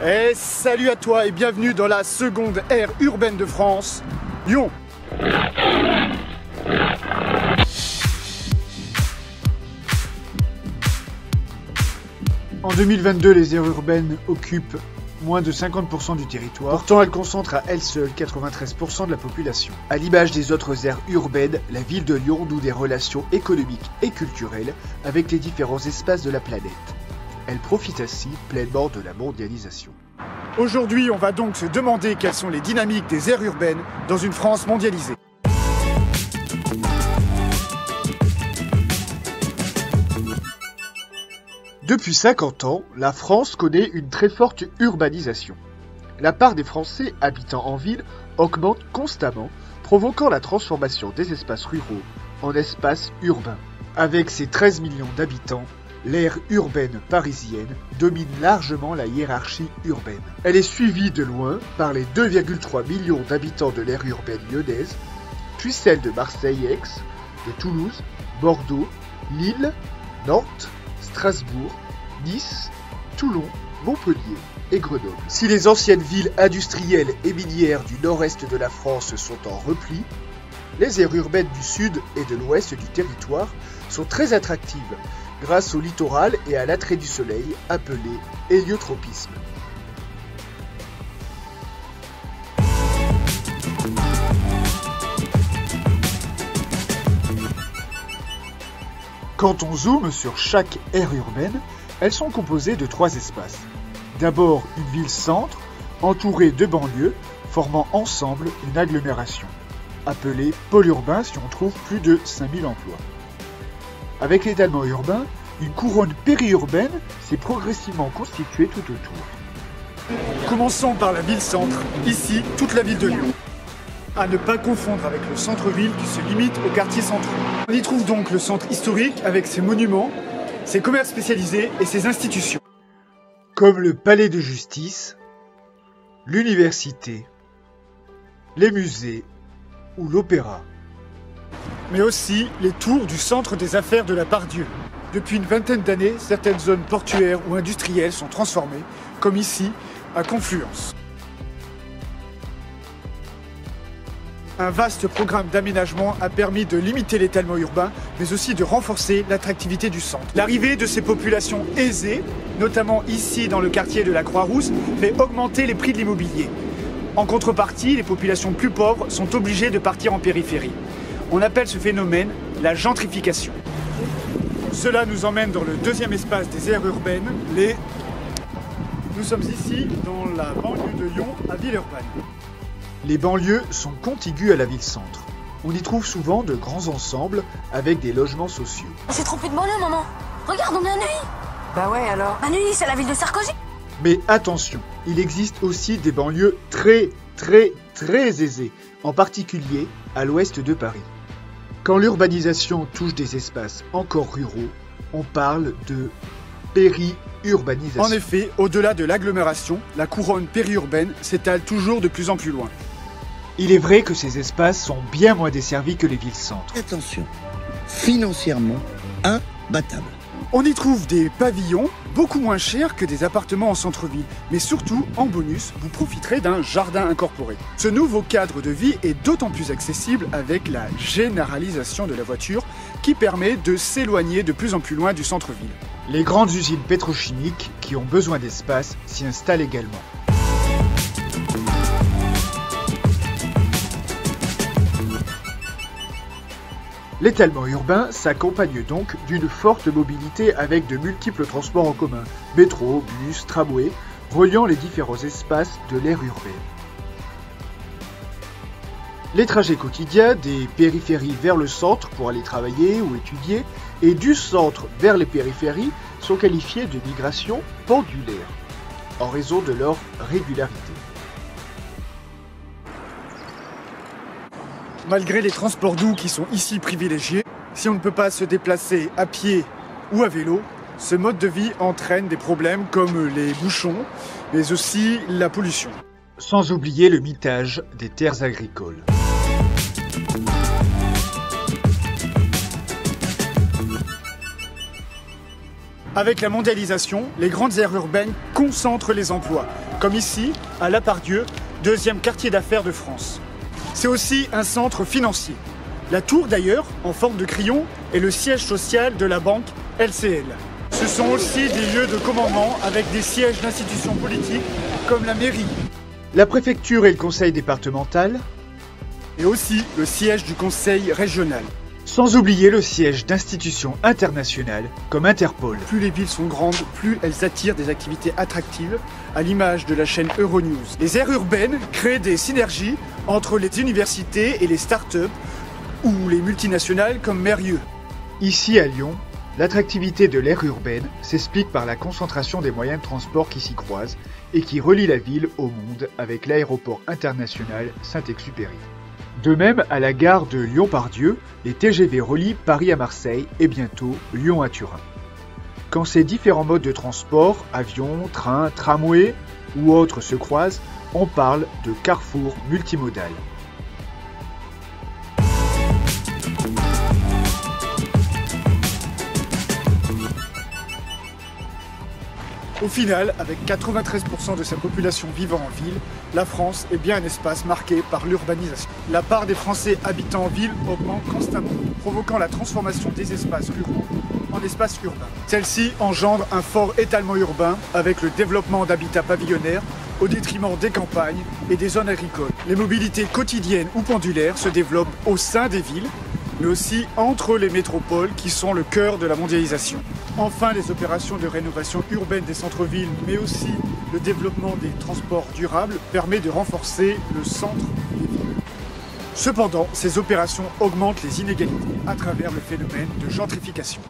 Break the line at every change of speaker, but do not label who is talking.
Et salut à toi et bienvenue dans la seconde aire urbaine de France, Lyon. En 2022, les aires urbaines occupent moins de 50% du territoire. Pourtant, elles concentrent à elles seules 93% de la population. À l'image des autres aires urbaines, la ville de Lyon noue des relations économiques et culturelles avec les différents espaces de la planète. Elle profite ainsi pleinement de la mondialisation. Aujourd'hui, on va donc se demander quelles sont les dynamiques des aires urbaines dans une France mondialisée. Depuis 50 ans, la France connaît une très forte urbanisation. La part des Français habitant en ville augmente constamment, provoquant la transformation des espaces ruraux en espaces urbains. Avec ses 13 millions d'habitants, l'aire urbaine parisienne domine largement la hiérarchie urbaine. Elle est suivie de loin par les 2,3 millions d'habitants de l'aire urbaine lyonnaise, puis celle de Marseille-Aix, de Toulouse, Bordeaux, Lille, Nantes, Strasbourg, Nice, Toulon, Montpellier et Grenoble. Si les anciennes villes industrielles et minières du nord-est de la France sont en repli, les aires urbaines du sud et de l'ouest du territoire sont très attractives grâce au littoral et à l'attrait du soleil appelé héliotropisme. Quand on zoome sur chaque aire urbaine, elles sont composées de 3 espaces. D'abord une ville-centre, entourée de banlieues, formant ensemble une agglomération, appelée pôle urbain si on trouve plus de 5000 emplois. Avec l'étalement urbain, une couronne périurbaine s'est progressivement constituée tout autour. Commençons par la ville-centre, ici toute la ville de Lyon. À ne pas confondre avec le centre-ville qui se limite aux quartiers centraux. On y trouve donc le centre historique avec ses monuments, ses commerces spécialisés et ses institutions. Comme le palais de justice, l'université, les musées ou l'opéra. Mais aussi les tours du centre des affaires de la Part-Dieu. Depuis une vingtaine d'années, certaines zones portuaires ou industrielles sont transformées, comme ici, à Confluence. Un vaste programme d'aménagement a permis de limiter l'étalement urbain, mais aussi de renforcer l'attractivité du centre. L'arrivée de ces populations aisées, notamment ici dans le quartier de la Croix-Rousse, fait augmenter les prix de l'immobilier. En contrepartie, les populations plus pauvres sont obligées de partir en périphérie. On appelle ce phénomène la gentrification. Cela nous emmène dans le deuxième espace des aires urbaines, Nous sommes ici dans la banlieue de Lyon, à Villeurbanne. Les banlieues sont contiguës à la ville-centre. On y trouve souvent de grands ensembles avec des logements sociaux.
On s'est trompé de banlieue, maman. Regarde, on est à Neuilly.
Bah ouais, alors.
À Neuilly, c'est la ville de Sarkozy.
Mais attention, il existe aussi des banlieues très aisées, en particulier à l'ouest de Paris. Quand l'urbanisation touche des espaces encore ruraux, on parle de périurbanisation. En effet, au-delà de l'agglomération, la couronne périurbaine s'étale toujours de plus en plus loin. Il est vrai que ces espaces sont bien moins desservis que les villes-centres.
Attention, financièrement imbattable.
On y trouve des pavillons beaucoup moins chers que des appartements en centre-ville, mais surtout, en bonus, vous profiterez d'un jardin incorporé. Ce nouveau cadre de vie est d'autant plus accessible avec la généralisation de la voiture qui permet de s'éloigner de plus en plus loin du centre-ville. Les grandes usines pétrochimiques qui ont besoin d'espace s'y installent également. L'étalement urbain s'accompagne donc d'une forte mobilité avec de multiples transports en commun, métro, bus, tramway, reliant les différents espaces de l'aire urbaine. Les trajets quotidiens des périphéries vers le centre pour aller travailler ou étudier et du centre vers les périphéries sont qualifiés de migration pendulaire en raison de leur régularité. Malgré les transports doux qui sont ici privilégiés, si on ne peut pas se déplacer à pied ou à vélo, ce mode de vie entraîne des problèmes comme les bouchons, mais aussi la pollution. Sans oublier le mitage des terres agricoles.
Avec la mondialisation, les grandes aires urbaines concentrent les emplois, comme ici, à La Part-Dieu, deuxième quartier d'affaires de France. C'est aussi un centre financier. La tour d'ailleurs, en forme de crayon, est le siège social de la banque LCL. Ce sont aussi des lieux de commandement avec des sièges d'institutions politiques comme la mairie.
La préfecture et le conseil départemental,
Et aussi le siège du conseil régional.
sans oublier le siège d'institutions internationales comme Interpol.
Plus les villes sont grandes, plus elles attirent des activités attractives, à l'image de la chaîne Euronews. Les aires urbaines créent des synergies entre les universités et les start-up ou les multinationales comme Mérieux.
Ici à Lyon, l'attractivité de l'aire urbaine s'explique par la concentration des moyens de transport qui s'y croisent et qui relient la ville au monde avec l'aéroport international Saint-Exupéry. De même, à la gare de Lyon-Part-Dieu, les TGV relient Paris à Marseille et bientôt Lyon à Turin. Quand ces différents modes de transport, avion, train, tramway ou autres se croisent, on parle de carrefour multimodal.
Au final, avec 93% de sa population vivant en ville, la France est bien un espace marqué par l'urbanisation. La part des Français habitant en ville augmente constamment, provoquant la transformation des espaces ruraux en espaces urbains. Celle-ci engendre un fort étalement urbain avec le développement d'habitats pavillonnaires au détriment des campagnes et des zones agricoles. Les mobilités quotidiennes ou pendulaires se développent au sein des villes, mais aussi entre les métropoles qui sont le cœur de la mondialisation. Enfin, les opérations de rénovation urbaine des centres-villes, mais aussi le développement des transports durables, permet de renforcer le centre des villes. Cependant, ces opérations augmentent les inégalités à travers le phénomène de gentrification.